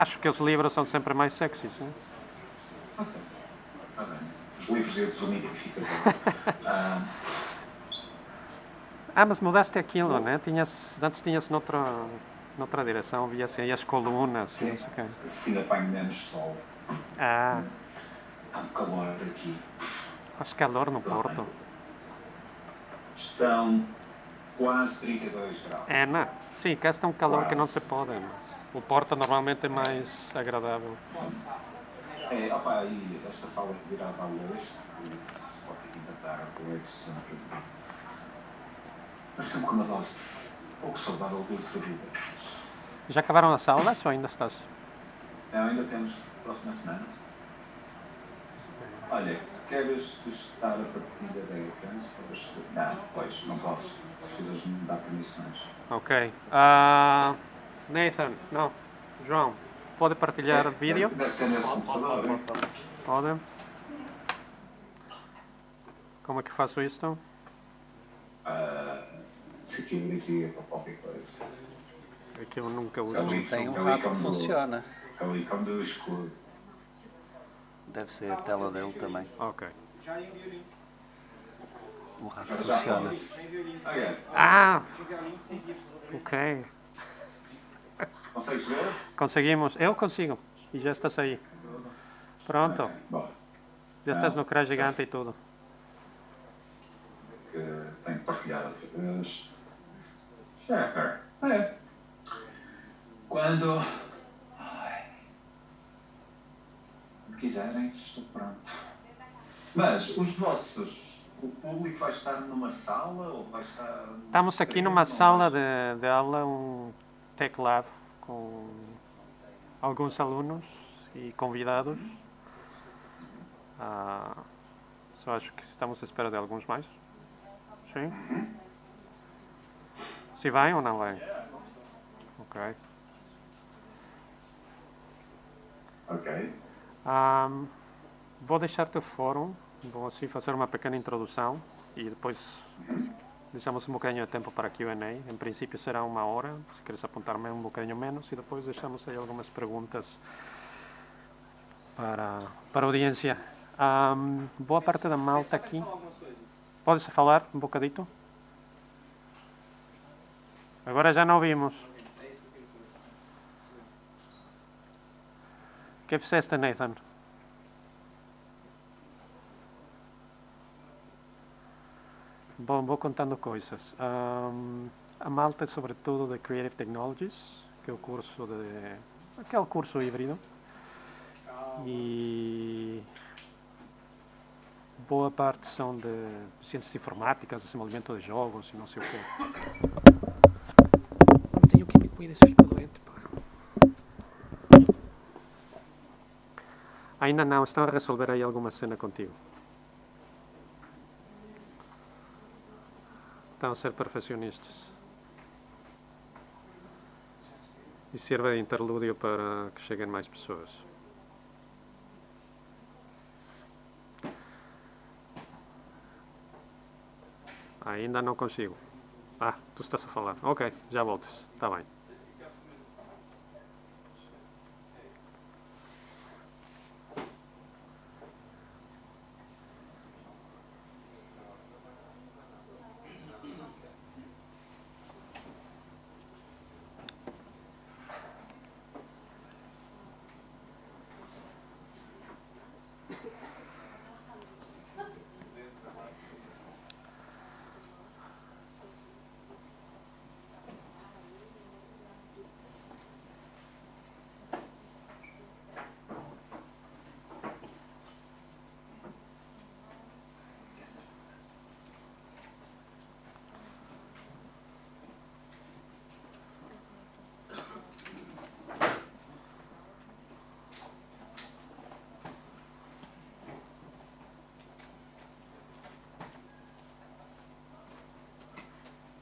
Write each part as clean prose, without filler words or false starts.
Acho que os livros são sempre mais sexys, né? Ok, está bem. Os livros eu desumidifico. Mas mudaste aquilo, né? Antes tinhas noutra direção, via assim as colunas e Sim, não sei o quê. assim apanho menos sol. Ah, Há calor aqui. faz calor no Tudo bem. Porto. Estão quase 32 graus. É, não. Sim, cá está um calor que não se Quase. pode, mas o Porto normalmente é mais agradável. Opa, e esta sala é virada ao oeste, por isso pode ter que tentar o oeste sempre. Mas sempre com uma dose pouco saudável de vida. Já acabaram as aulas ou ainda estás? Ainda temos próxima semana. Olha, queres testar a partida da alcance? Não, pois, não posso. Precisas me dar permissões. Ok. Nathan, não. João, pode partilhar vídeo? Deve ser nesse computador, hein? Pode. Como é que faço isto? Security ou qualquer coisa. É que eu nunca uso Sabes que isso. tem um rato que funciona. É o ícone do escudo. Deve ser a tela dele também. Ok. O rato Já funciona. Ok. Ok. Consegues ver? Conseguimos. Eu consigo. E já estás aí. Pronto. Ok, bora. Já estás no Crash Gigante e tudo. Tenho que partilhar outra vez. Checker. É. Quando quiserem, estou pronto. Mas os vossos, o público vai estar numa sala ou vai estar... Estamos aqui numa sala de aula, um Tech Lab, com alguns alunos e convidados. Só acho que estamos à espera de alguns mais. Sim? Se vai ou não vai? Ok. Ok. Vou deixar-te o fórum, vou assim fazer uma pequena introdução e depois deixamos um bocadinho de tempo para Q&A. Em princípio será 1 hora, se queres apontar-me um bocadinho menos, e depois deixamos aí algumas perguntas para a audiência. Boa parte da malta aqui. Podes falar um bocadito? Agora já não ouvimos. O que fizeste, Nathan? Bom, vou contando coisas. A malta é sobretudo de Creative Technologies, que é o curso aquele curso híbrido. E boa parte são de ciências informáticas, desenvolvimento de jogos e não sei o quê. Não tenho quem me cuide se fico doente, pá. Ainda não, estão a resolver aí alguma cena contigo. Estão a ser perfeccionistas. E sirva de interlúdio para que cheguem mais pessoas. Ainda não consigo. Tu estás a falar. Ok, já voltas. Está bem.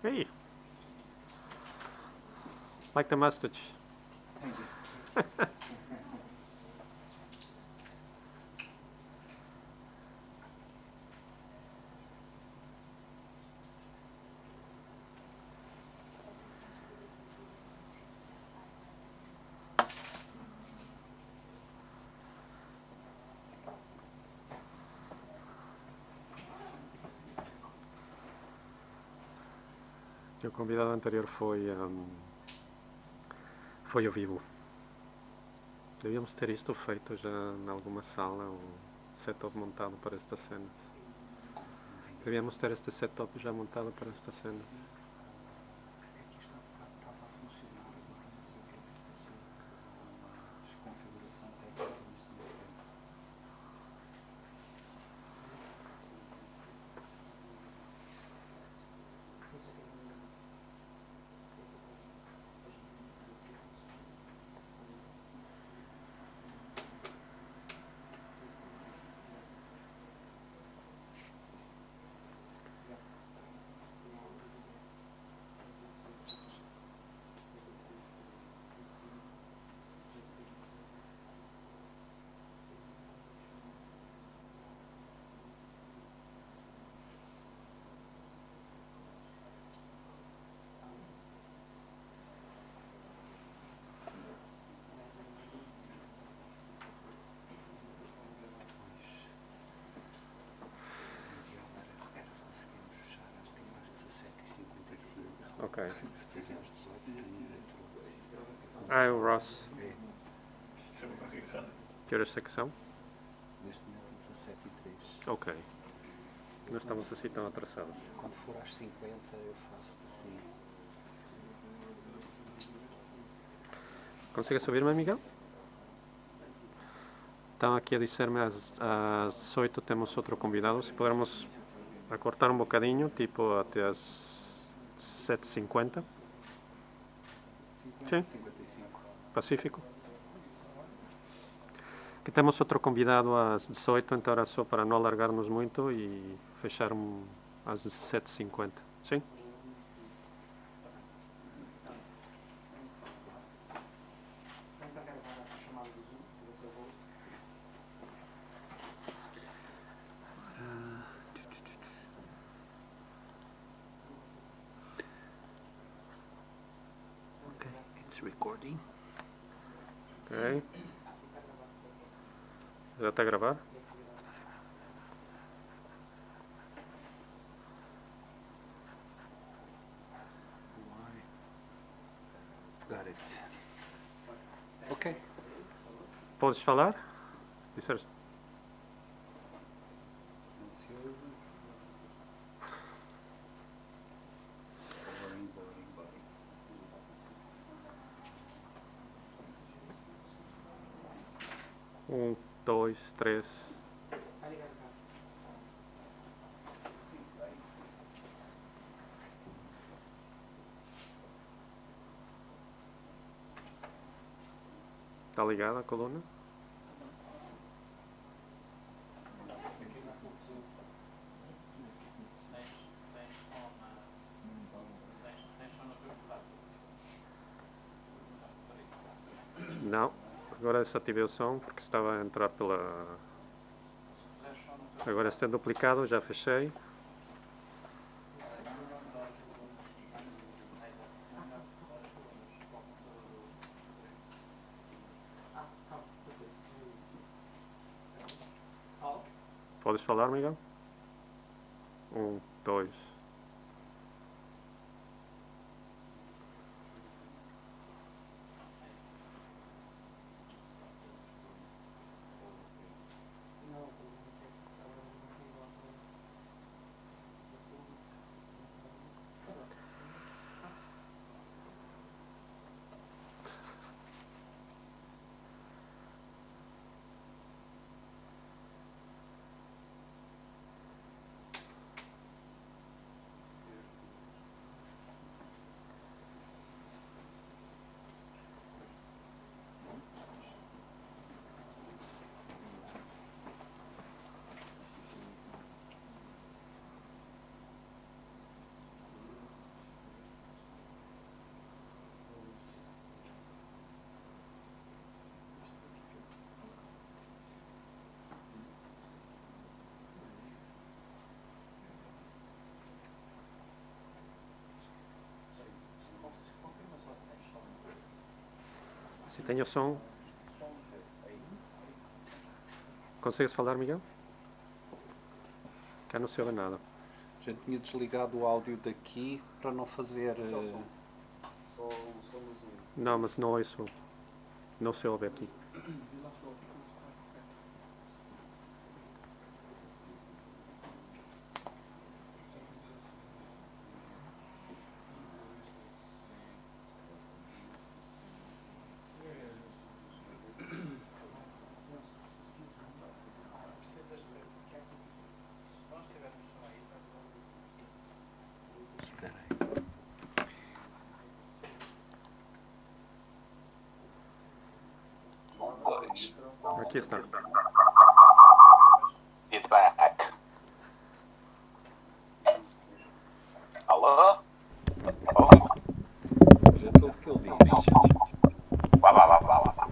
Hey, like the mustache. Thank you. O convidado anterior foi ao vivo. Devíamos ter isto feito já em alguma sala, um setup montado para estas cenas. Devíamos ter este setup já montado para estas cenas. É que isto há bocado estava a funcionar, agora não sei o que é que se passou. Desconfiguração técnica neste momento. Ok. Ah, o Ross. Que horas é que são? Neste momento 17h03. Ok. Nós estamos assim tão atrasados. Quando for às 50 eu faço assim. Consegue subir-me, Miguel? Estão aqui a dizer-me às 18 temos outro convidado. Se pudermos acortar um bocadinho, tipo até às 7h50. Sim. 55. Pacífico. Que temos outro convidado às 18, então era só para não alargarmos muito e fechar às 17h50. Sim? Ok, it's recording. Ok. Já está a gravar? Got it. Ok. Podes falar? Disseste. Não se ouve. Boring. 1, 2, 3. Está ligada a coluna? Não. Agora desativei o som porque estava a entrar pela... Agora está duplicado, já fechei. Podes falar, Miguel? 1, 2. Se tem o som. Consegues falar, Miguel? Cá não se ouve nada. Já gente tinha desligado o áudio daqui para não fazer. Só Não, mas não ouço. Não se ouve aqui. Aqui está. Feedback. Alô? Oh. Já estou o que ele diz. Vá, vá, vá, vá, vá.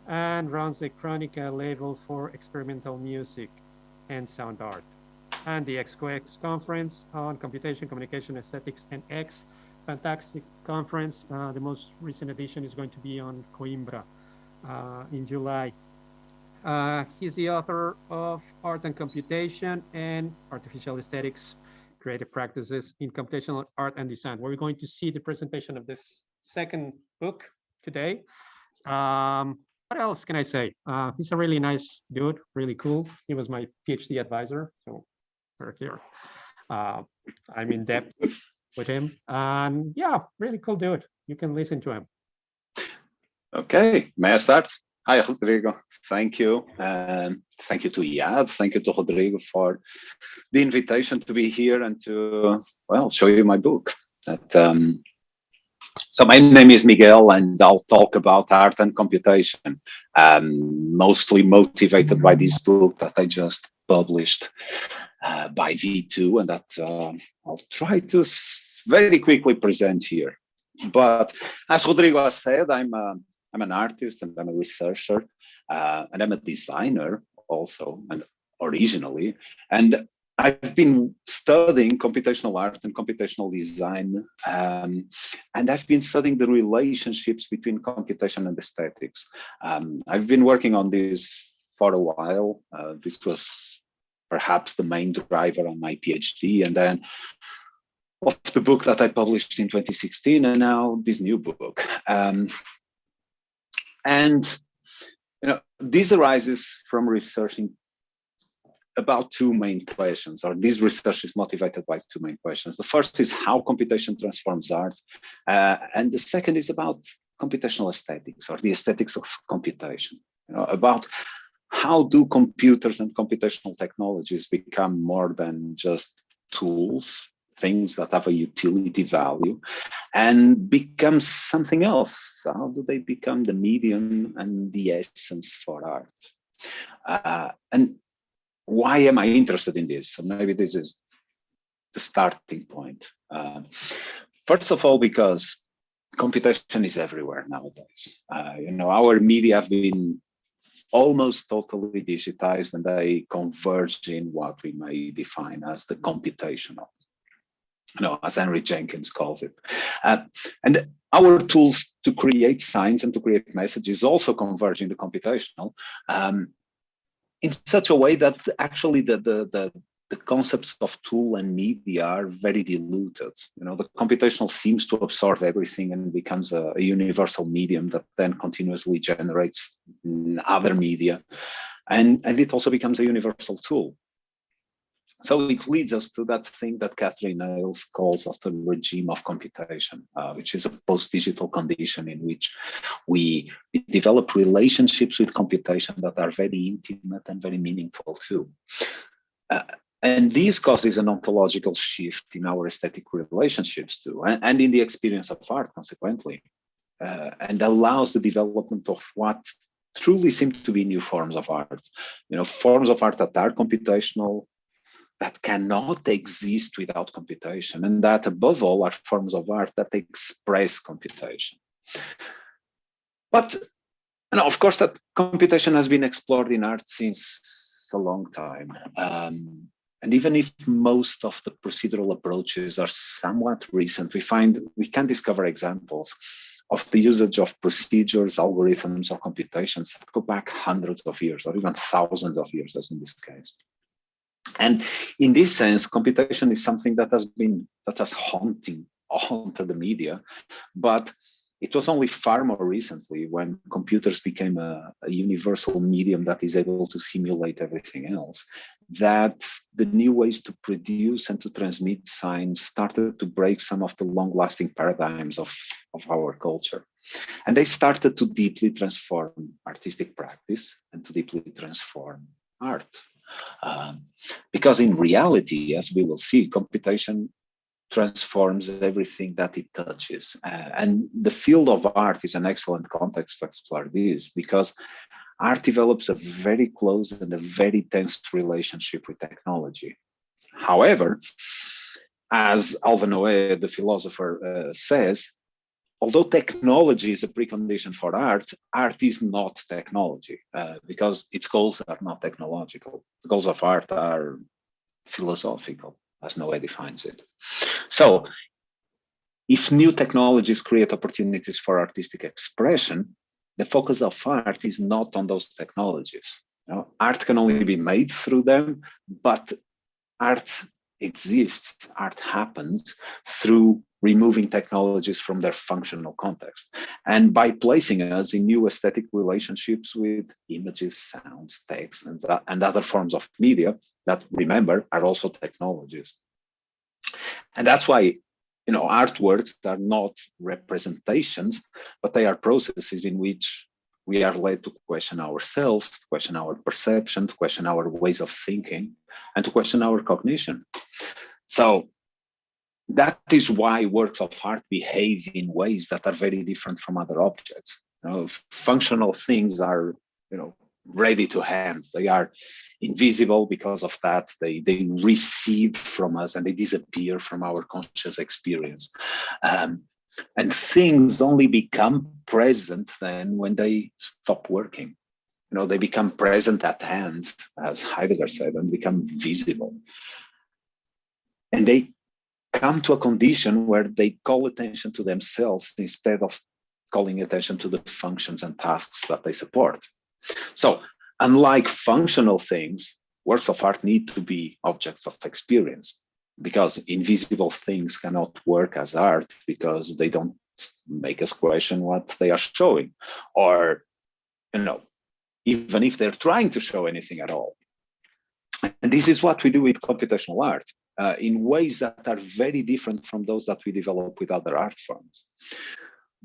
And runs the Chronica label for experimental music and sound art. And the XCOX conference on computation, communication, aesthetics, and X. Fantastic conference. The most recent edition is going to be on Coimbra in July. He's the author of Art and Computation and Artificial Aesthetics, Creative Practices in Computational Art and Design. We're going to see the presentation of this second book today. What else can I say? He's a really nice dude, really cool. He was my PhD advisor, so we're here. I'm in depth with him, and yeah, really cool dude. You can listen to him. Okay, may I start? Hi, Rodrigo. Thank you. Thank you to Yad. Thank you to Rodrigo for the invitation to be here and to, well, show you my book. So my name is Miguel, and I'll talk about art and computation, mostly motivated by this book that I just published by V2, and that I'll try to very quickly present here. But as Rodrigo has said, I'm an artist and I'm a researcher, and I'm a designer also, and originally, and I've been studying computational art and computational design, and I've been studying the relationships between computation and aesthetics. I've been working on this for a while. This was perhaps the main driver on my PhD, and then of the book that I published in 2016, and now this new book. And you know, this arises from researching about two main questions, or this research is motivated by two main questions. The first is how computation transforms art, and the second is about computational aesthetics or the aesthetics of computation, about how do computers and computational technologies become more than just tools, things that have a utility value, and become something else. How do they become the medium and the essence for art? And why am I interested in this? So maybe this is the starting point. First of all, because computation is everywhere nowadays. Our media have been almost totally digitized, and they converge in what we may define as the computational, as Henry Jenkins calls it. And our tools to create signs and to create messages also converge in the computational, in such a way that actually the concepts of tool and media are very diluted. The computational seems to absorb everything and becomes a universal medium that then continuously generates other media. And it also becomes a universal tool. So it leads us to that thing that Catherine Ailes calls of the regime of computation, which is a post-digital condition in which we develop relationships with computation that are very intimate and very meaningful too. And this causes an ontological shift in our aesthetic relationships too, and in the experience of art, consequently, and allows the development of what truly seem to be new forms of art. Forms of art that are computational, that cannot exist without computation, and that above all are forms of art that express computation. But of course, that computation has been explored in art since a long time. And even if most of the procedural approaches are somewhat recent, we can discover examples of the usage of procedures, algorithms, or computations that go back hundreds of years or even thousands of years, as in this case. And in this sense, computation is something that has haunted the media, but it was only far more recently, when computers became a universal medium that is able to simulate everything else, that the new ways to produce and to transmit signs started to break some of the long-lasting paradigms of our culture. And they started to deeply transform artistic practice and to deeply transform art. Because in reality, as we will see, computation transforms everything that it touches. And the field of art is an excellent context to explore this, because art develops a very close and a very tense relationship with technology. However, as Alvin Noé, the philosopher, says, although technology is a precondition for art, art is not technology, because its goals are not technological. The goals of art are philosophical, as Noé defines it. So, if new technologies create opportunities for artistic expression, the focus of art is not on those technologies. Art can only be made through them, but art exists, art happens through removing technologies from their functional context, and by placing us in new aesthetic relationships with images, sounds, text, and other forms of media that, remember, are also technologies. And that's why, artworks are not representations, but they are processes in which we are led to question ourselves, to question our perception, to question our ways of thinking, and to question our cognition. So that is why works of art behave in ways that are very different from other objects. Functional things are, ready to hand. They are invisible. Because of that, they recede from us and they disappear from our conscious experience. And things only become present then when they stop working. They become present at hand, as Heidegger said, and become visible. And they come to a condition where they call attention to themselves instead of calling attention to the functions and tasks that they support. So, unlike functional things, works of art need to be objects of experience, because invisible things cannot work as art because they don't make us question what they are showing, or, even if they're trying to show anything at all. And this is what we do with computational art, in ways that are very different from those that we develop with other art forms.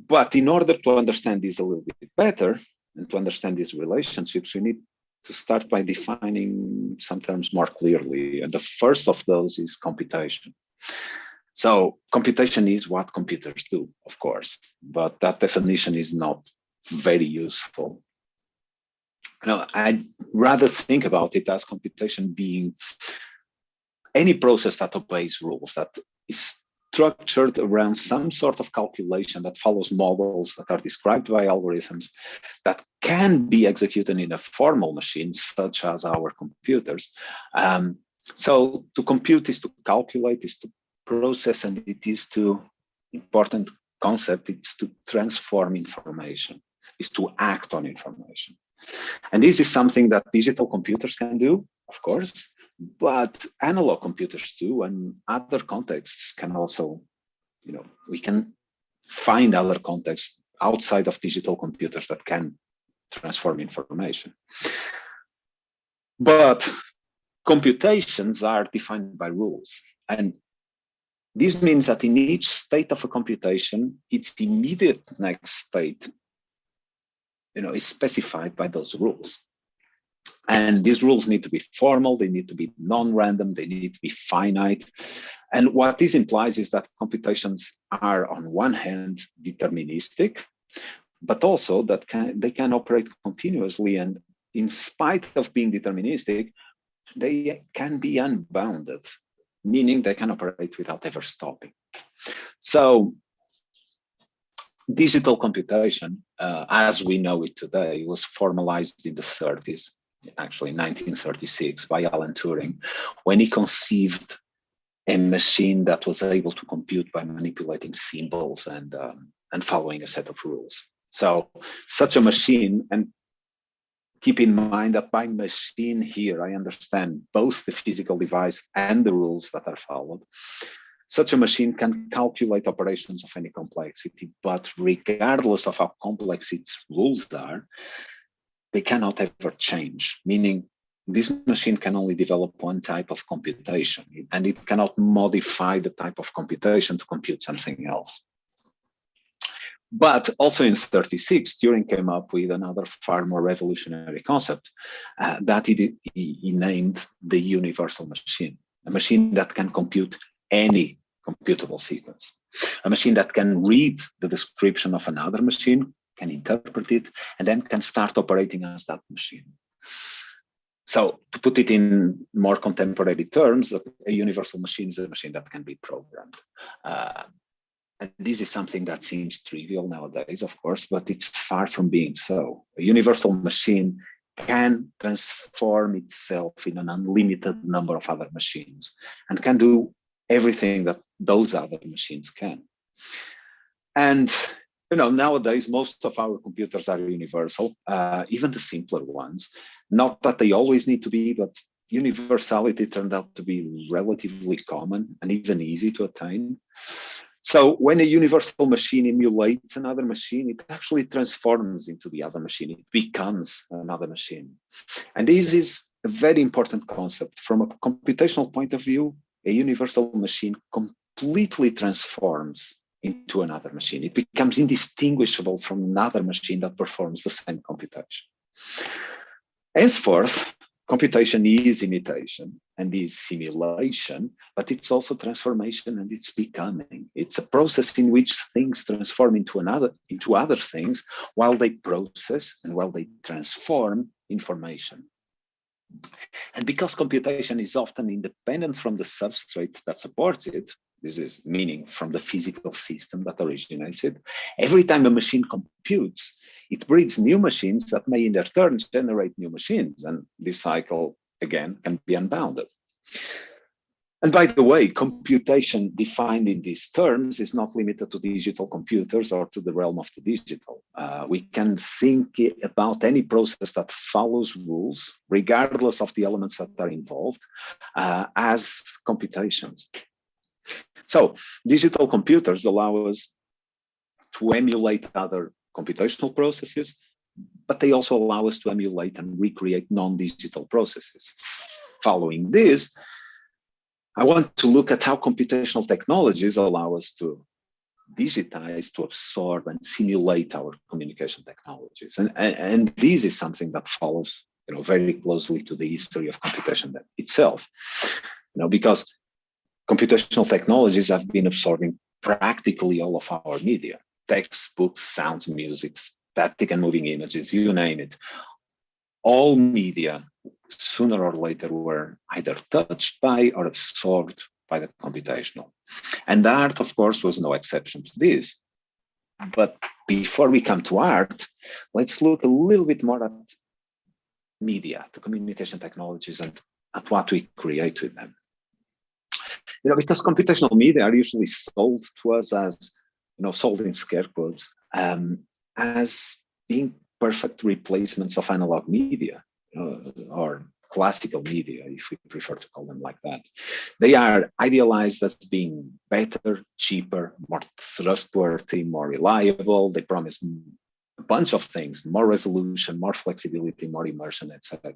But in order to understand this a little bit better and to understand these relationships, we need to start by defining some terms more clearly. And the first of those is computation. So computation is what computers do, of course, but that definition is not very useful. Now, I'd rather think about it as computation being any process that obeys rules, that is structured around some sort of calculation that follows models that are described by algorithms that can be executed in a formal machine, such as our computers. So to compute is to calculate, is to process, and it is to, important concept, it's to transform information, is to act on information. And this is something that digital computers can do, of course, but analog computers do, and other contexts can also, we can find other contexts outside of digital computers that can transform information. But computations are defined by rules. And this means that in each state of a computation, its immediate next state, is specified by those rules. And these rules need to be formal, they need to be non-random, they need to be finite. And what this implies is that computations are, on one hand, deterministic, but also that they can operate continuously. And in spite of being deterministic, they can be unbounded, meaning they can operate without ever stopping. So digital computation, as we know it today, was formalized in the 30s, actually 1936, by Alan Turing, when he conceived a machine that was able to compute by manipulating symbols and following a set of rules. So such a machine, and keep in mind that by machine here, I understand both the physical device and the rules that are followed. Such a machine can calculate operations of any complexity, but regardless of how complex its rules are, they cannot ever change, meaning this machine can only develop one type of computation, and it cannot modify the type of computation to compute something else. But also in 36, Turing came up with another far more revolutionary concept that he named the universal machine, a machine that can compute any computable sequence, a machine that can read the description of another machine, can interpret it, and then can start operating as that machine. So to put it in more contemporary terms, a universal machine is a machine that can be programmed. And this is something that seems trivial nowadays, of course, but it's far from being so. A universal machine can transform itself in an unlimited number of other machines and can do everything that those other machines can. And nowadays, most of our computers are universal, even the simpler ones. Not that they always need to be, but universality turned out to be relatively common and even easy to attain. So when a universal machine emulates another machine, it actually transforms into the other machine. It becomes another machine. And this is a very important concept. From a computational point of view, a universal machine completely transforms into another machine. It becomes indistinguishable from another machine that performs the same computation. Henceforth, computation is imitation and is simulation, but it's also transformation and it's becoming. It's a process in which things transform into other things while they process and while they transform information. And because computation is often independent from the substrate that supports it, this is meaning from the physical system that originates it, every time a machine computes, it breeds new machines that may in their turn generate new machines. And this cycle, again, can be unbounded. And by the way, computation defined in these terms is not limited to digital computers or to the realm of the digital. We can think about any process that follows rules, regardless of the elements that are involved, as computations. So digital computers allow us to emulate other computational processes, but they also allow us to emulate and recreate non-digital processes. Following this, I want to look at how computational technologies allow us to digitize, to absorb and simulate our communication technologies. And this is something that follows, very closely to the history of computation itself, because computational technologies have been absorbing practically all of our media: text, books, sounds, music, static and moving images, you name it. All media, sooner or later, were either touched by or absorbed by the computational. And art, of course, was no exception to this. But before we come to art, let's look a little bit more at media, the communication technologies, and at what we create with them. Because computational media are usually sold to us as, sold in scare quotes, as being perfect replacements of analog media, or classical media, if we prefer to call them like that. They are idealized as being better, cheaper, more trustworthy, more reliable. They promise a bunch of things: more resolution, more flexibility, more immersion, etc.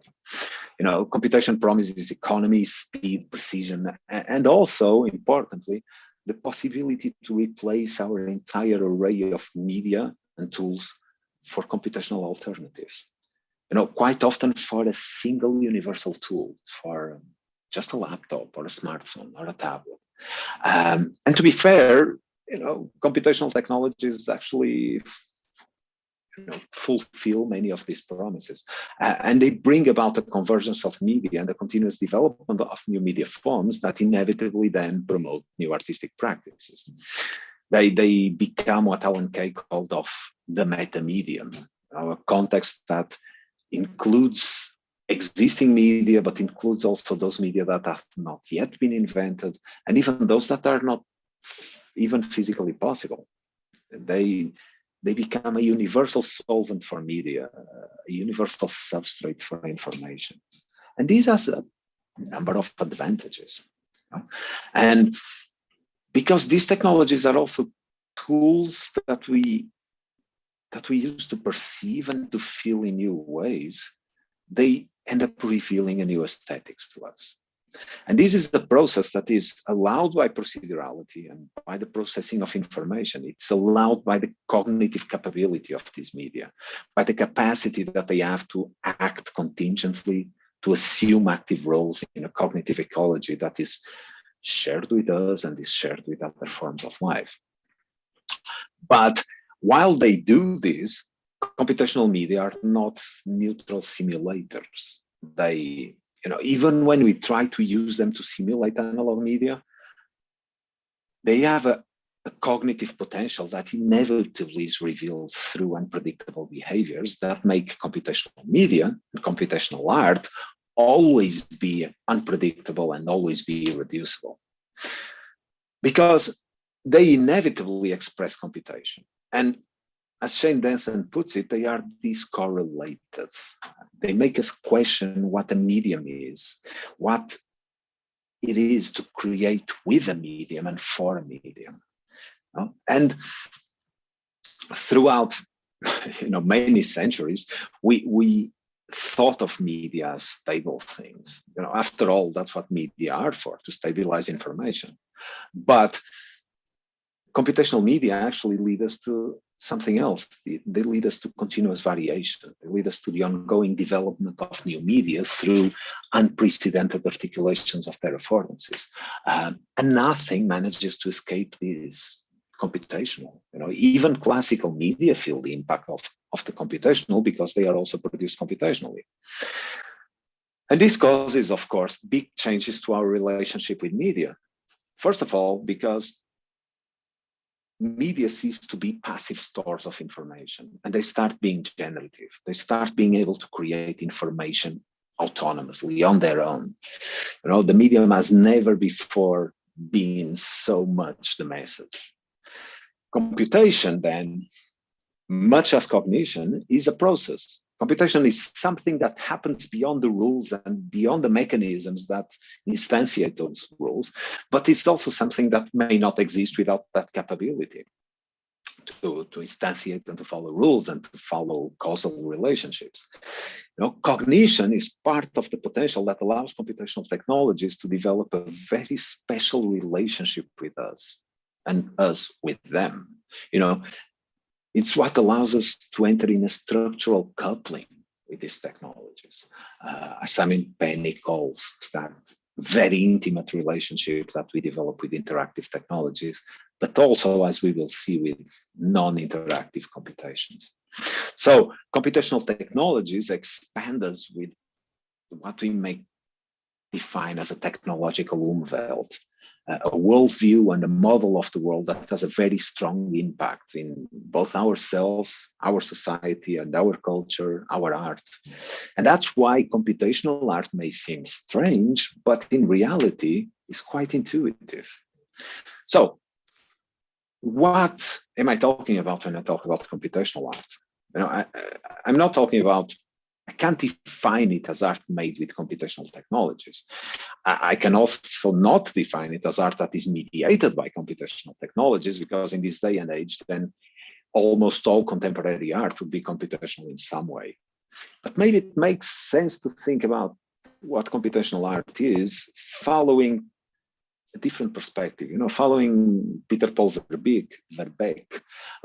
Computation promises economy, speed, precision, and also, importantly, the possibility to replace our entire array of media and tools for computational alternatives. Quite often for a single universal tool, for just a laptop or a smartphone or a tablet. And to be fair, computational technologies actually fulfill many of these promises. And they bring about a convergence of media and the continuous development of new media forms that inevitably then promote new artistic practices. They become what Alan Kay called of the meta-medium, a context that includes existing media, but includes also those media that have not yet been invented, and even those that are not even physically possible. They become a universal solvent for media, a universal substrate for information. And this has a number of advantages. And because these technologies are also tools that we use to perceive and to feel in new ways, they end up revealing a new aesthetics to us. And this is the process that is allowed by procedurality and by the processing of information. It's allowed by the cognitive capability of these media, by the capacity that they have to act contingently, to assume active roles in a cognitive ecology that is shared with us and is shared with other forms of life. But while they do this, computational media are not neutral simulators. They, even when we try to use them to simulate analog media, they have a cognitive potential that inevitably is revealed through unpredictable behaviors that make computational media and computational art always be unpredictable and always be irreducible. Because they inevitably express computation. And as Shane Denson puts it, they are discorrelated. They make us question what a medium is, what it is to create with a medium and for a medium. And throughout many centuries, we thought of media as stable things. After all, that's what media are for, to stabilize information. But computational media actually lead us to something else. They lead us to continuous variation. They lead us to the ongoing development of new media through unprecedented articulations of their affordances. And nothing manages to escape this computational. Even classical media feel the impact of the computational because they are also produced computationally. And this causes, of course, big changes to our relationship with media. First of all, because media cease to be passive stores of information and they start being generative. They start being able to create information autonomously on their own. The medium has never before been so much the message. Computation, then, much as cognition, is a process. Computation is something that happens beyond the rules and beyond the mechanisms that instantiate those rules, but it's also something that may not exist without that capability to instantiate and to follow rules and to follow causal relationships. Cognition is part of the potential that allows computational technologies to develop a very special relationship with us. and us with them. You know, it's what allows us to enter in a structural coupling with these technologies. As Simon Penny calls that very intimate relationship that we develop with interactive technologies, but also, as we will see, with non-interactive computations. So computational technologies expand us with what we may define as a technological umwelt, a worldview and a model of the world that has a very strong impact in both ourselves, our society, and our culture, our art. And that's why computational art may seem strange, but in reality is quite intuitive. So what am I talking about when I talk about computational art? You know, I'm not talking about, I can't define it as art made with computational technologies. I can also not define it as art that is mediated by computational technologies, because in this day and age, then almost all contemporary art would be computational in some way. But maybe it makes sense to think about what computational art is following a different perspective. You know, following Peter Paul Verbeek,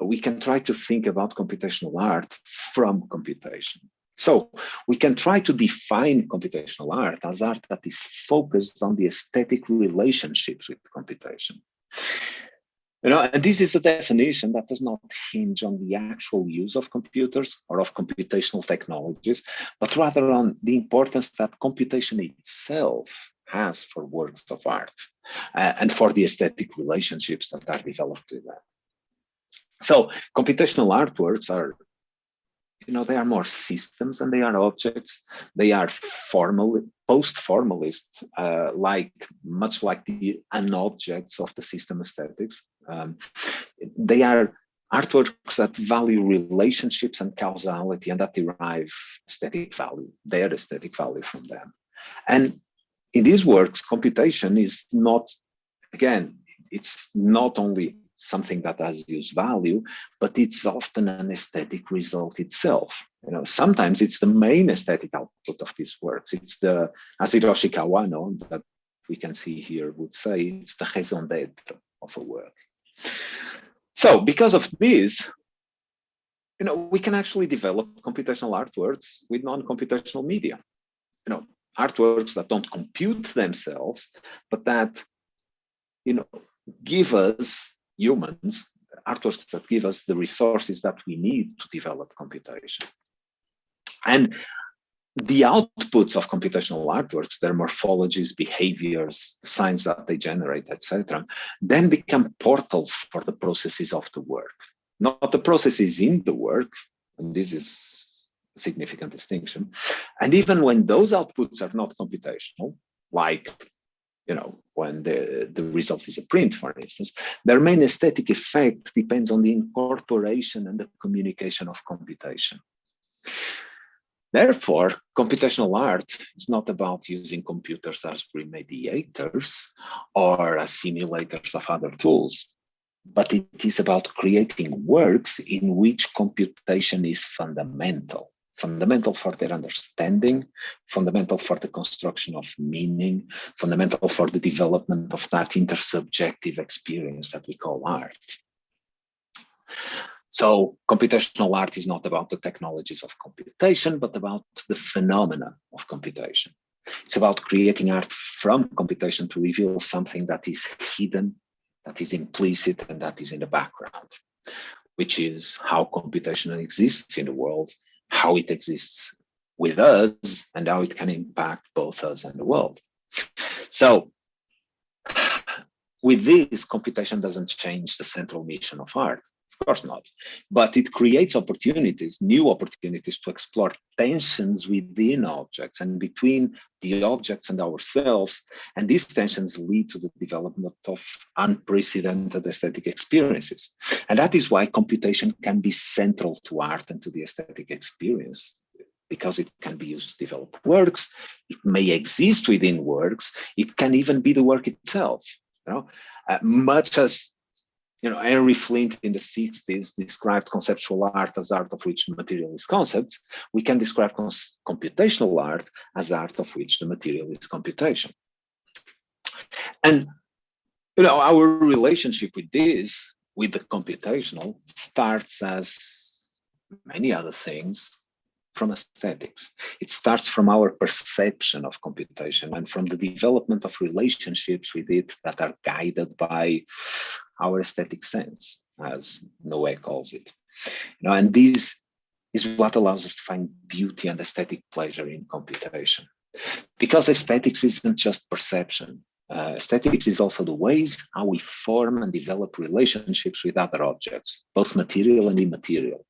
we can try to think about computational art from computation. So we can try to define computational art as art that is focused on the aesthetic relationships with computation. You know, and this is a definition that does not hinge on the actual use of computers or of computational technologies, but rather on the importance that computation itself has for works of art and for the aesthetic relationships that are developed with that. So computational artworks are, you know, they are more systems than they are objects. They are formal, post-formalist, much like the unobjects of the system aesthetics. They are artworks that value relationships and causality, and that derive aesthetic value, their aesthetic value from them. And in these works, computation is not, again, it's not only something that has use value, but it's often an aesthetic result itself. You know, sometimes it's the main aesthetic output of these works. It's the, as Hiroshi Kawano, that we can see here, would say, it's the raison d'être of a work. So because of this, you know, we can actually develop computational artworks with non-computational media. You know, artworks that don't compute themselves, but that, you know, give us, humans, artworks that give us the resources that we need to develop computation. And the outputs of computational artworks, their morphologies, behaviors, the signs that they generate, etc., then become portals for the processes of the work. Not the processes in the work, and this is a significant distinction. And even when those outputs are not computational, like, you know, when the result is a print, for instance, their main aesthetic effect depends on the incorporation and the communication of computation. Therefore, computational art is not about using computers as remediators or as simulators of other tools, but it is about creating works in which computation is fundamental. Fundamental for their understanding, fundamental for the construction of meaning, fundamental for the development of that intersubjective experience that we call art. So computational art is not about the technologies of computation, but about the phenomena of computation. It's about creating art from computation to reveal something that is hidden, that is implicit, and that is in the background, which is how computation exists in the world, how it exists with us, and how it can impact both us and the world. So with this, computation doesn't change the central mission of art. Of course not. But it creates opportunities, new opportunities to explore tensions within objects and between the objects and ourselves. And these tensions lead to the development of unprecedented aesthetic experiences. And that is why computation can be central to art and to the aesthetic experience, because it can be used to develop works. It may exist within works. It can even be the work itself. You know, much as, you know, Henry Flint in the 60s described conceptual art as art of which the material is concepts, we can describe computational art as art of which the material is computation. And our relationship with this, with the computational, starts as many other things from aesthetics. It starts from our perception of computation and from the development of relationships with it that are guided by our aesthetic sense, as Noé calls it. And this is what allows us to find beauty and aesthetic pleasure in computation. Because aesthetics isn't just perception. Aesthetics is also the ways how we form and develop relationships with other objects, both material and immaterial.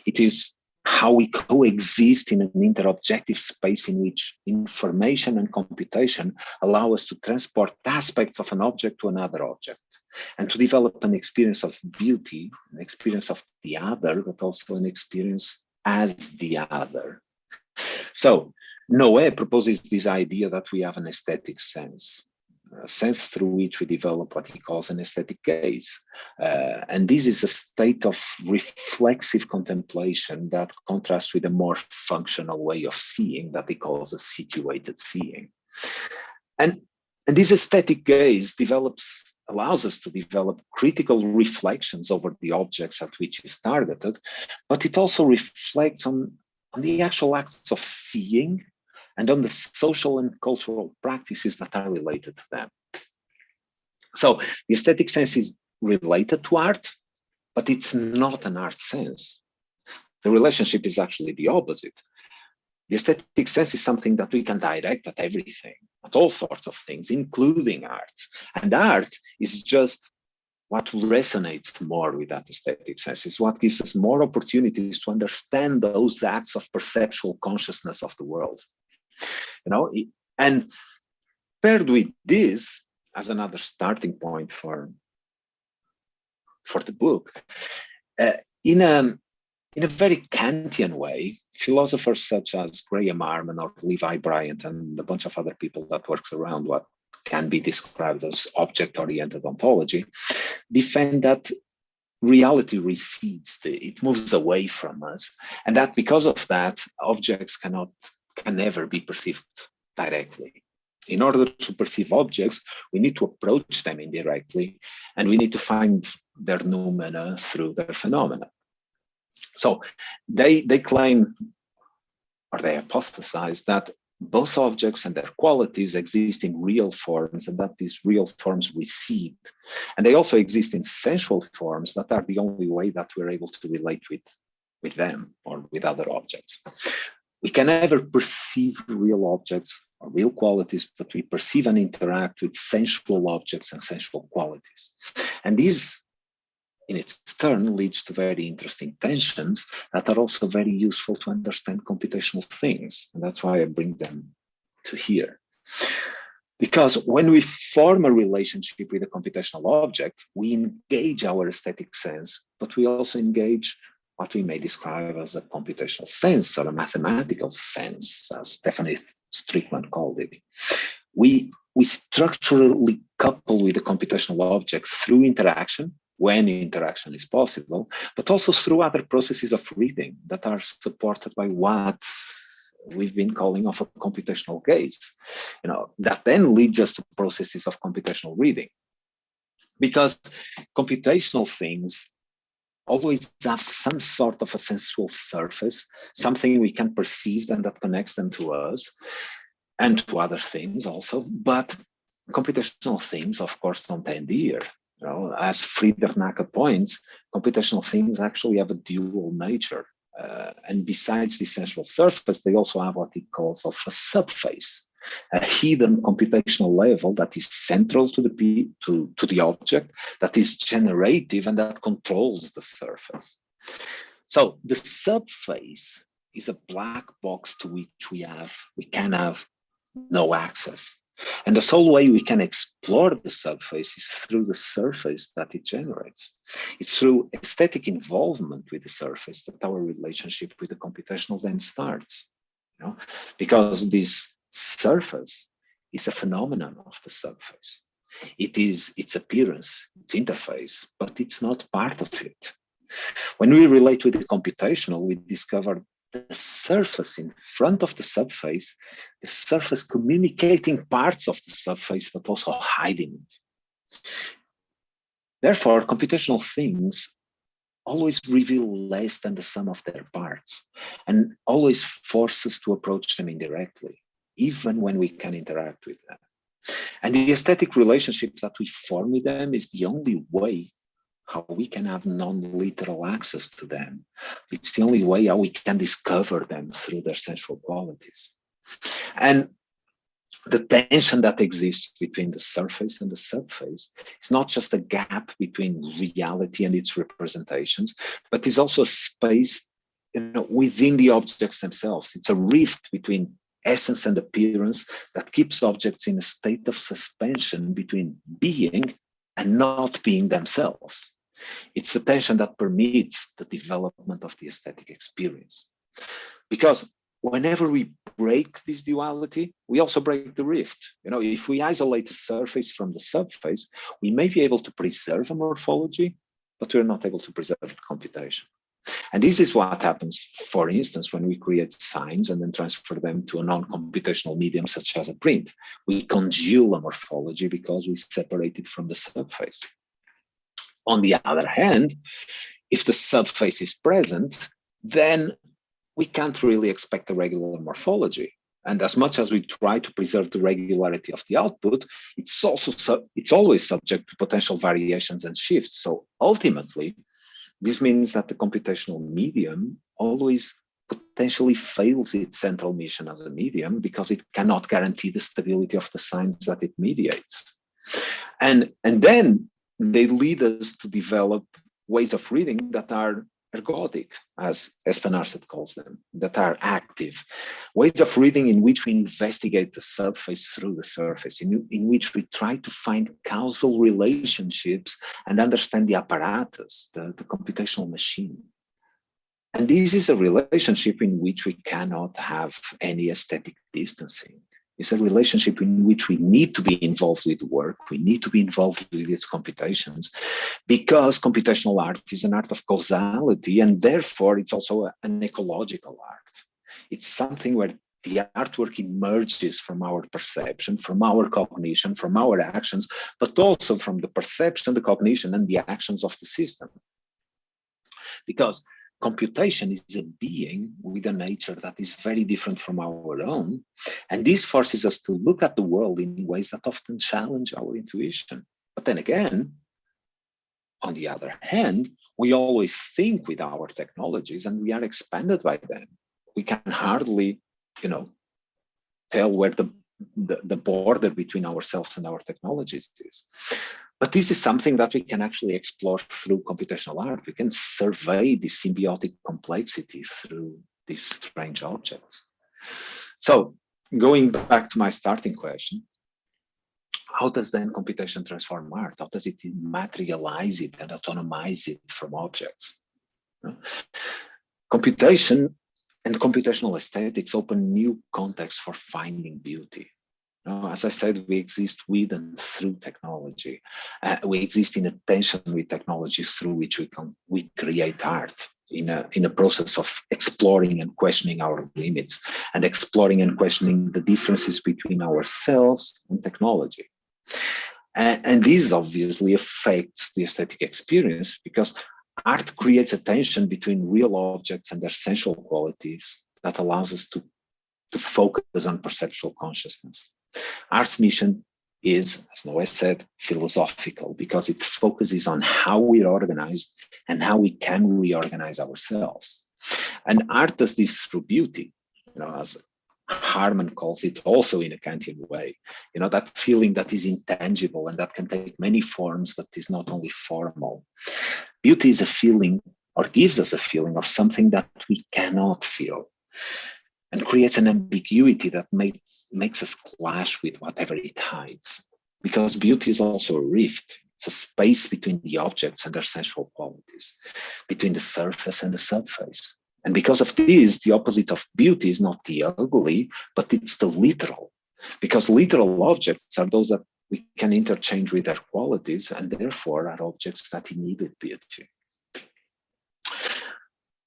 It is how we coexist in an interobjective space in which information and computation allow us to transport aspects of an object to another object and to develop an experience of beauty, an experience of the other, but also an experience as the other. So Noé proposes this idea that we have an aesthetic sense, a sense through which we develop what he calls an aesthetic gaze. And this is a state of reflexive contemplation that contrasts with a more functional way of seeing that he calls a situated seeing. And this aesthetic gaze allows us to develop critical reflections over the objects at which is targeted, but it also reflects on the actual acts of seeing and on the social and cultural practices that are related to them. So the aesthetic sense is related to art, but it's not an art sense. The relationship is actually the opposite. The aesthetic sense is something that we can direct at everything, at all sorts of things, including art. And art is just what resonates more with that aesthetic sense, is what gives us more opportunities to understand those acts of perceptual consciousness of the world. And paired with this as another starting point for the book, in a very Kantian way, philosophers such as Graham Harman or Levi Bryant and a bunch of other people that works around what can be described as object-oriented ontology, defend that reality recedes, it moves away from us, and that because of that, objects can never be perceived directly. In order to perceive objects, we need to approach them indirectly, and we need to find their noumena through their phenomena. So they claim, or they hypothesize, that both objects and their qualities exist in real forms, and that these real forms recede. And they also exist in sensual forms that are the only way that we're able to relate with them or with other objects. We can never perceive real objects or real qualities, but we perceive and interact with sensual objects and sensual qualities. And this, in its turn, leads to very interesting tensions that are also very useful to understand computational things. And that's why I bring them to here. Because when we form a relationship with a computational object, we engage our aesthetic sense, but we also engage what we may describe as a computational sense or a mathematical sense, as Stephanie Strickland called it. We structurally couple with the computational object through interaction, when interaction is possible, but also through other processes of reading that are supported by what we've been calling of a computational gaze. That then leads us to processes of computational reading. Because computational things always have some sort of a sensual surface, something we can perceive and that connects them to us and to other things also. But computational things, of course, don't end here. As Friedrich Naka points, computational things actually have a dual nature. And besides the sensual surface, they also have what he calls of a subface, a hidden computational level that is central to the object, that is generative and that controls the surface. So the subface is a black box to which we can have no access. And the sole way we can explore the subface is through the surface that it generates. It's through aesthetic involvement with the surface that our relationship with the computational then starts. Because this surface is a phenomenon of the subface. It is its appearance, its interface, but it's not part of it. When we relate with the computational, we discover the surface in front of the surface communicating parts of the surface, but also hiding it. Therefore, computational things always reveal less than the sum of their parts, and always force us to approach them indirectly, even when we can interact with them. And the aesthetic relationship that we form with them is the only way how we can have non-literal access to them. It's the only way how we can discover them through their sensual qualities. And the tension that exists between the surface and the subface is not just a gap between reality and its representations, but is also a space, within the objects themselves. It's a rift between essence and appearance that keeps objects in a state of suspension between being and not being themselves. It's the tension that permits the development of the aesthetic experience. Because whenever we break this duality, we also break the rift. If we isolate the surface from the subface, we may be able to preserve a morphology, but we're not able to preserve the computation. And this is what happens, for instance, when we create signs and then transfer them to a non-computational medium such as a print. We congeal a morphology because we separate it from the subface. On the other hand, if the subface is present, then we can't really expect a regular morphology. And as much as we try to preserve the regularity of the output, it's always subject to potential variations and shifts. So ultimately, this means that the computational medium always potentially fails its central mission as a medium because it cannot guarantee the stability of the signs that it mediates. And then they lead us to develop ways of reading that are ergodic, as Espen calls them, that are active, ways of reading in which we investigate the subface through the surface, in which we try to find causal relationships and understand the apparatus, the computational machine. And this is a relationship in which we cannot have any aesthetic distancing. It's a relationship in which we need to be involved with work, we need to be involved with its computations, because computational art is an art of causality, and therefore it's also an ecological art. It's something where the artwork emerges from our perception, from our cognition, from our actions, but also from the perception, the cognition, and the actions of the system. Because computation is a being with a nature that is very different from our own. And this forces us to look at the world in ways that often challenge our intuition. But then again, on the other hand, we always think with our technologies and we are expanded by them. We can hardly, tell where the border between ourselves and our technologies is. But this is something that we can actually explore through computational art. We can survey the symbiotic complexity through these strange objects. So going back to my starting question, how does then computation transform art? How does it materialize it and autonomize it from objects? Computation and computational aesthetics open new contexts for finding beauty. As I said, we exist with and through technology. We exist in a tension with technology through which we create art in a process of exploring and questioning our limits, and exploring and questioning the differences between ourselves and technology. And this obviously affects the aesthetic experience, because art creates a tension between real objects and their sensual qualities that allows us to focus on perceptual consciousness. Art's mission is, as Noé said, philosophical, because it focuses on how we're organized and how we can reorganize ourselves. And art does this through beauty, as Harman calls it also in a Kantian way, that feeling that is intangible and that can take many forms, but is not only formal. Beauty is a feeling, or gives us a feeling of something that we cannot feel, and creates an ambiguity that makes us clash with whatever it hides. Because beauty is also a rift. It's a space between the objects and their sensual qualities, between the surface and the subface. And because of this, the opposite of beauty is not the ugly, but it's the literal. Because literal objects are those that we can interchange with their qualities, and therefore are objects that inhibit beauty.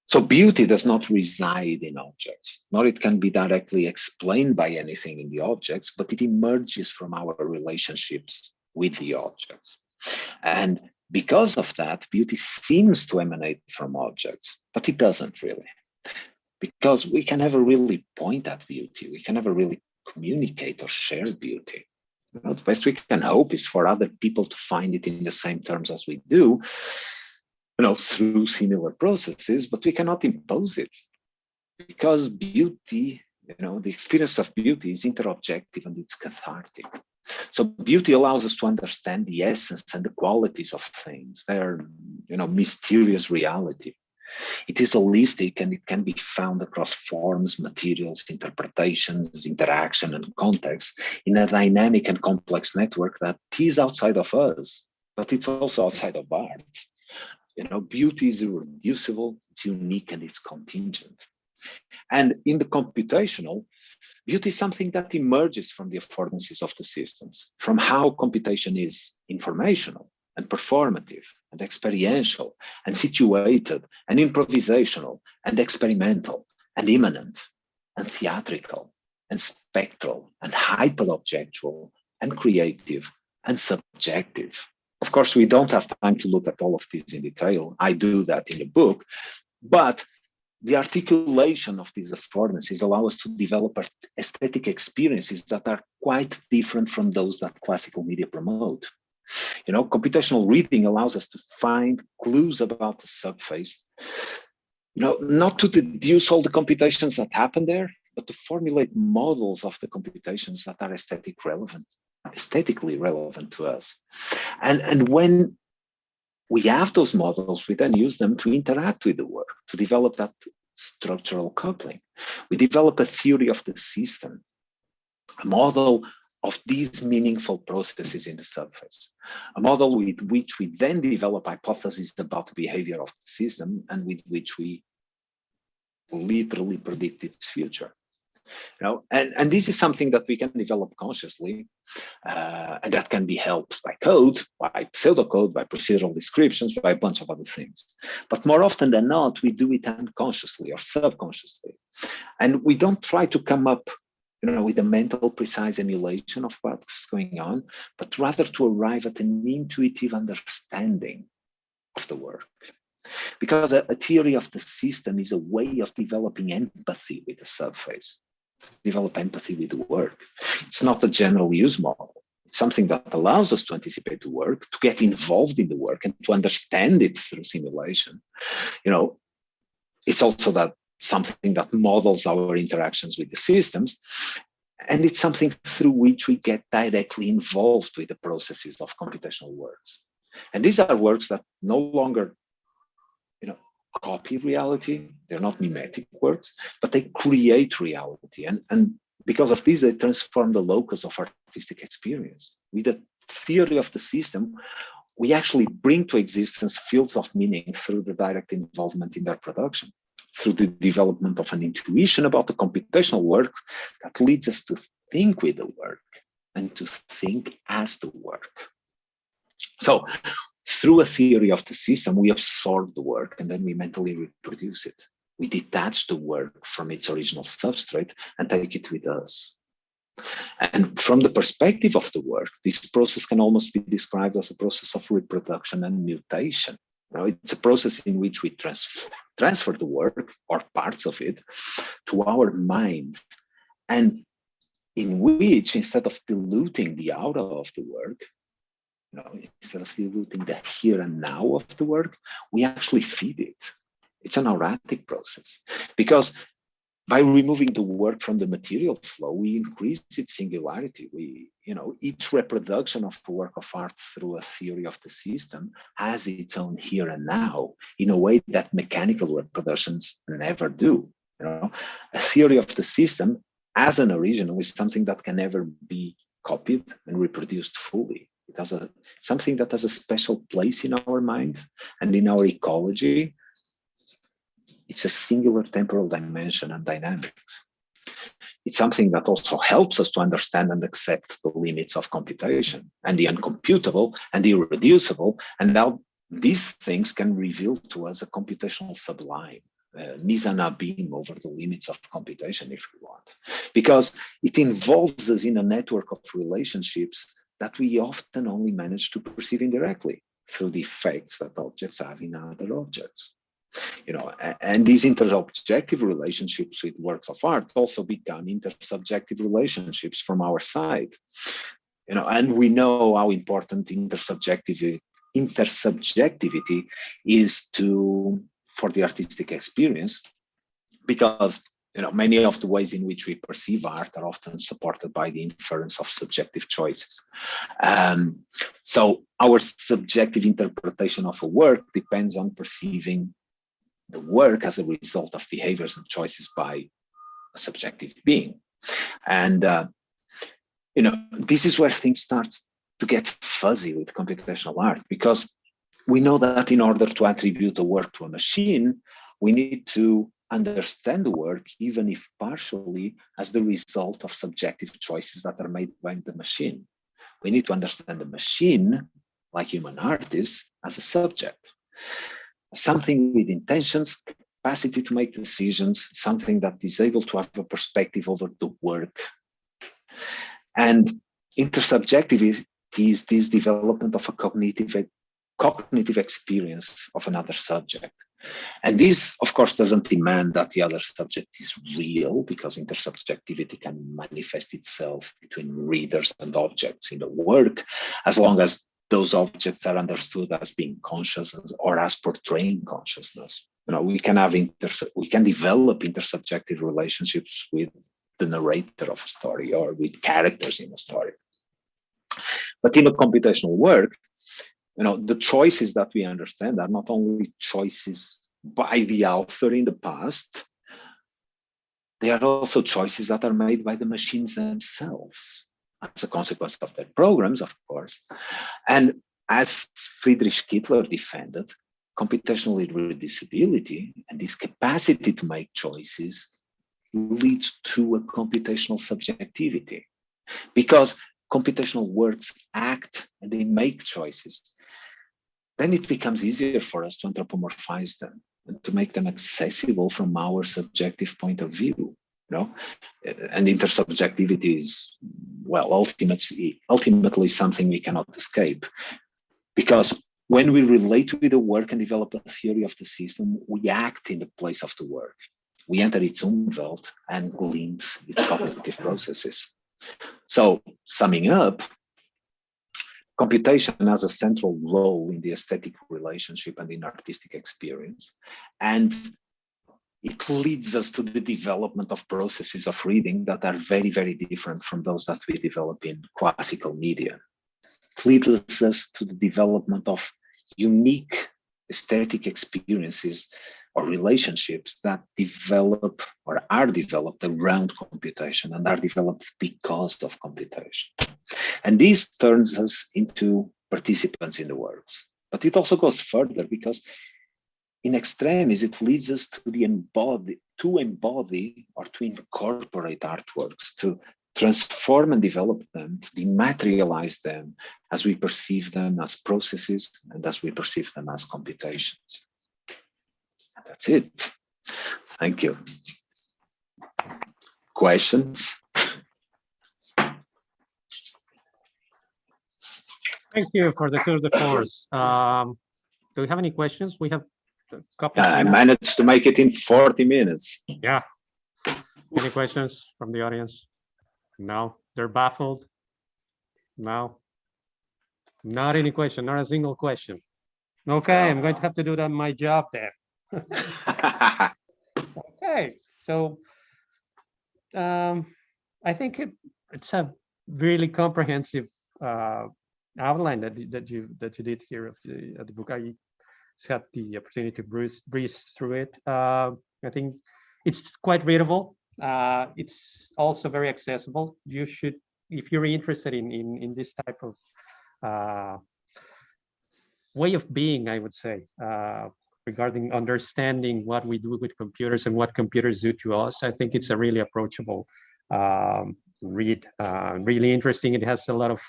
So beauty does not reside in objects, nor it can be directly explained by anything in the objects, but it emerges from our relationships with the objects. And because of that, beauty seems to emanate from objects, but it doesn't really. Because we can never really point at beauty. We can never really communicate or share beauty. You know, the best we can hope is for other people to find it in the same terms as we do, you know, through similar processes, but we cannot impose it. Because beauty, you know, the experience of beauty is interobjective and it's cathartic. So beauty allows us to understand the essence and the qualities of things, their, you know, mysterious reality. It is holistic and it can be found across forms, materials, interpretations, interaction, and context in a dynamic and complex network that is outside of us, but it's also outside of art. You know, beauty is irreducible, it's unique, and it's contingent. And in the computational, beauty is something that emerges from the affordances of the systems, from how computation is informational and performative and experiential and situated and improvisational and experimental and immanent and theatrical and spectral and hyperobjectual and creative and subjective. Of course, we don't have time to look at all of these in detail. I do that in the book, but the articulation of these affordances allow us to develop aesthetic experiences that are quite different from those that classical media promote. You know, computational reading allows us to find clues about the subface, you know, not to deduce all the computations that happen there, but to formulate models of the computations that are aesthetically relevant to us. And when we have those models, we then use them to interact with the work, to develop that structural coupling. We develop a theory of the system, a model of these meaningful processes in the surface, a model with which we then develop hypotheses about the behavior of the system and with which we literally predict its future. You know, and this is something that we can develop consciously, and that can be helped by code, by pseudocode, by procedural descriptions, by a bunch of other things. But more often than not, we do it unconsciously or subconsciously, and we don't try to come up, you know, with a mental precise emulation of what's going on, but rather to arrive at an intuitive understanding of the work. Because a theory of the system is a way of developing empathy with the surface, to develop empathy with the work. It's not a general use model. It's something that allows us to anticipate the work, to get involved in the work, and to understand it through simulation. You know, it's also that something that models our interactions with the systems, and it's something through which we get directly involved with the processes of computational works. And these are works that no longer, you know, copy reality. They're not mimetic works, but they create reality. And because of this, they transform the locus of artistic experience. With the theory of the system, we actually bring to existence fields of meaning through the direct involvement in their production, through the development of an intuition about the computational work that leads us to think with the work and to think as the work. So through a theory of the system, we absorb the work and then we mentally reproduce it. We detach the work from its original substrate and take it with us. And from the perspective of the work, this process can almost be described as a process of reproduction and mutation. Now, it's a process in which we transfer the work or parts of it to our mind, and in which, instead of diluting the aura of the work, instead of diluting the here and now of the work, we actually feed it. It's an auratic process, because by removing the work from the material flow, we increase its singularity. Each reproduction of a work of art through a theory of the system has its own here and now in a way that mechanical reproductions never do. A theory of the system as an original is something that can never be copied and reproduced fully. It has something that has a special place in our mind and in our ecology. It's a singular temporal dimension and dynamics. It's something that also helps us to understand and accept the limits of computation and the uncomputable and the irreducible, and how these things can reveal to us a computational sublime, mise en abîme over the limits of computation, if we want, because it involves us in a network of relationships that we often only manage to perceive indirectly through the effects that objects have in other objects. And these intersubjective relationships with works of art also become intersubjective relationships from our side. And we know how important intersubjectivity is for the artistic experience, because many of the ways in which we perceive art are often supported by the inference of subjective choices. So our subjective interpretation of a work depends on perceiving the work as a result of behaviors and choices by a subjective being. And this is where things start to get fuzzy with computational art, because we know that in order to attribute a work to a machine, we need to understand the work, even if partially, as the result of subjective choices that are made by the machine. We need to understand the machine, like human artists, as a subject, something with intentions, capacity to make decisions, something that is able to have a perspective over the work. And intersubjectivity is this development of a cognitive experience of another subject. And this, of course, doesn't demand that the other subject is real, because intersubjectivity can manifest itself between readers and objects in the work, as long as those objects are understood as being conscious or as portraying consciousness. We can develop intersubjective relationships with the narrator of a story or with characters in a story. But in a computational work, the choices that we understand are not only choices by the author in the past, they are also choices that are made by the machines themselves as a consequence of their programs, of course. And as Friedrich Kittler defended, computational irreducibility and this capacity to make choices leads to a computational subjectivity, because computational works act and they make choices. Then it becomes easier for us to anthropomorphize them and to make them accessible from our subjective point of view. And intersubjectivity is, ultimately something we cannot escape, because when we relate with the work and develop a theory of the system, we act in the place of the work. We enter its own world and glimpse its cognitive processes. So, summing up, computation has a central role in the aesthetic relationship and in artistic experience. And it leads us to the development of processes of reading that are very, very different from those that we develop in classical media. It leads us to the development of unique aesthetic experiences or relationships that develop or are developed around computation and are developed because of computation. And this turns us into participants in the works. But it also goes further, because in extremis, it leads us to embody or to incorporate artworks, to transform and develop them, to dematerialize them as we perceive them as processes and as we perceive them as computations. And that's it. Thank you. Questions? Thank you for the tour de force. Do we have any questions? We have a couple. I managed to make it in 40 minutes. Yeah. Any questions from the audience? No, they're baffled. No, not any question, not a single question. Okay, I'm going to have to do that my job then. Okay, so I think it's a really comprehensive outline that you did here of the book. I had the opportunity to breeze through it. I think it's quite readable. It's also very accessible. You should, if you're interested in this type of way of being, I would say, regarding understanding what we do with computers and what computers do to us, I think it's a really approachable read. Really interesting. It has a lot of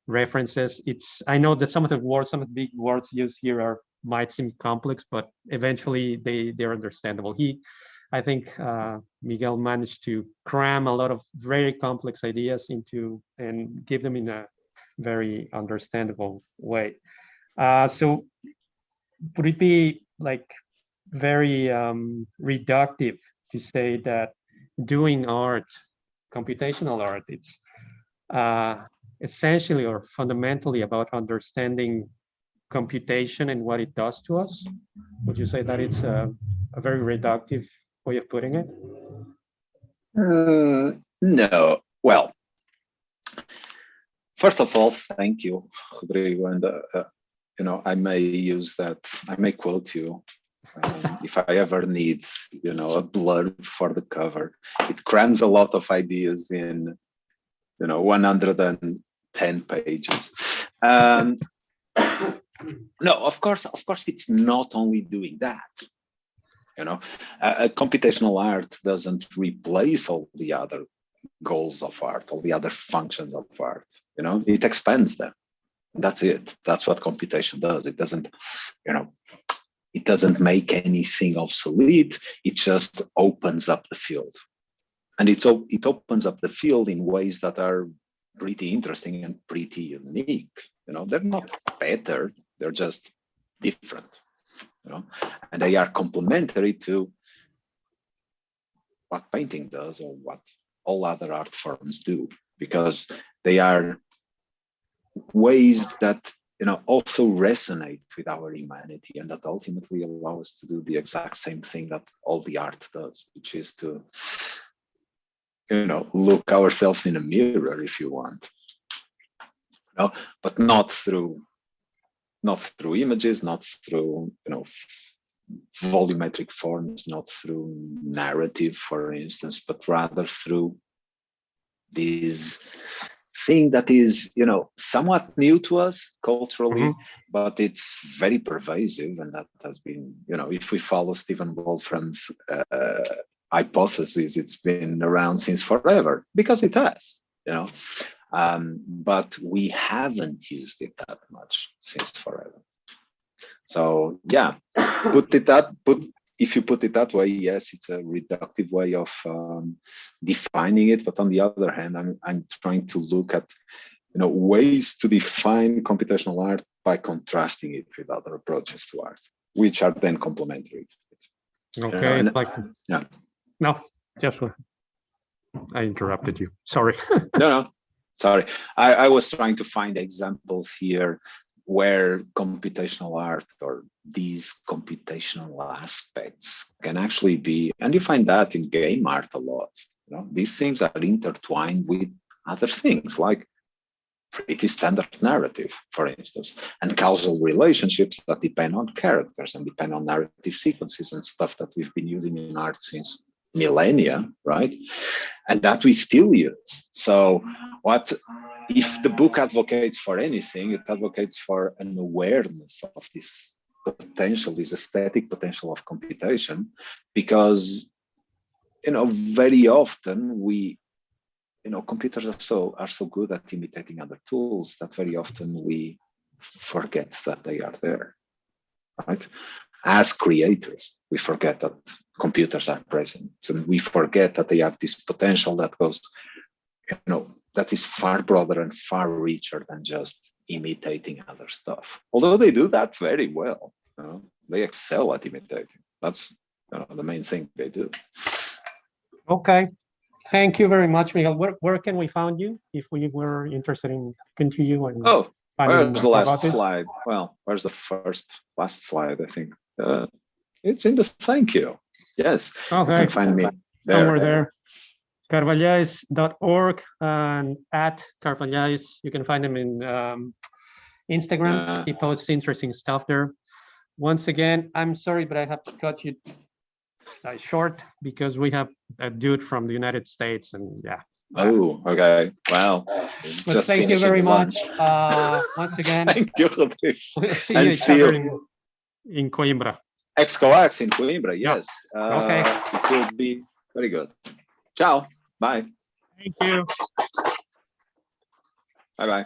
references. I know that some of the big words used here might seem complex, but eventually they're understandable. I think Miguel managed to cram a lot of very complex ideas into and give them in a very understandable way. So would it be like very reductive to say that doing art, computational art, it's essentially or fundamentally about understanding computation and what it does to us? Would you say that it's a very reductive way of putting it? No. Well, first of all, thank you, Rodrigo. And I may use that. I may quote you if I ever need, a blurb for the cover. It crams a lot of ideas in, 110 pages. No, of course, it's not only doing that. Computational art doesn't replace all the other goals of art, all the other functions of art. It expands them. That's it. That's what computation does. It doesn't, it doesn't make anything obsolete. It just opens up the field, and it opens up the field in ways that are pretty interesting and pretty unique. They're not better. They're just different. And they are complementary to what painting does or what all other art forms do, because they are ways that also resonate with our humanity, and that ultimately allow us to do the exact same thing that all the art does, which is to look ourselves in a mirror, if you want, but not through images, not through volumetric forms, not through narrative, for instance, but rather through this thing that is somewhat new to us culturally, but it's very pervasive, and that has been, if we follow Stephen Wolfram's hypothesis, it's been around since forever, because it has, but we haven't used it that much since forever. So yeah, if you put it that way, yes, it's a reductive way of defining it. But on the other hand, I'm trying to look at ways to define computational art by contrasting it with other approaches to art, which are then complementary to it. Okay, yeah. No, just I interrupted you. Sorry. No. Sorry, I was trying to find examples here where computational art or these computational aspects can actually be, and you find that in game art a lot. These things are intertwined with other things like pretty standard narrative, for instance, and causal relationships that depend on characters and depend on narrative sequences and stuff that we've been using in art since millennia, right? And that we still use. So what if the book advocates for anything, it advocates for an awareness of this potential, this aesthetic potential of computation, because very often we computers are so good at imitating other tools that very often we forget that they are there, right? As creators, we forget that computers are present, and we forget that they have this potential that goes, that is far broader and far richer than just imitating other stuff. Although they do that very well, they excel at imitating. That's the main thing they do. Okay, thank you very much, Miguel. Where can we find you if we were interested in continue? And where's the last slide? Well, where's the last slide? I think it's in the thank you. Yes, okay. You can find me there. Somewhere there. Carvalhais.org and at Carvalhais. You can find him in Instagram. He posts interesting stuff there. Once again, I'm sorry, but I have to cut you short because we have a dude from the United States, and yeah. Oh, okay. Wow. But thank you very much. Once again. Thank you. We'll see you in Coimbra. Excoax in Coimbra, yes. Okay. It will be very good. Ciao. Bye. Thank you. Bye-bye.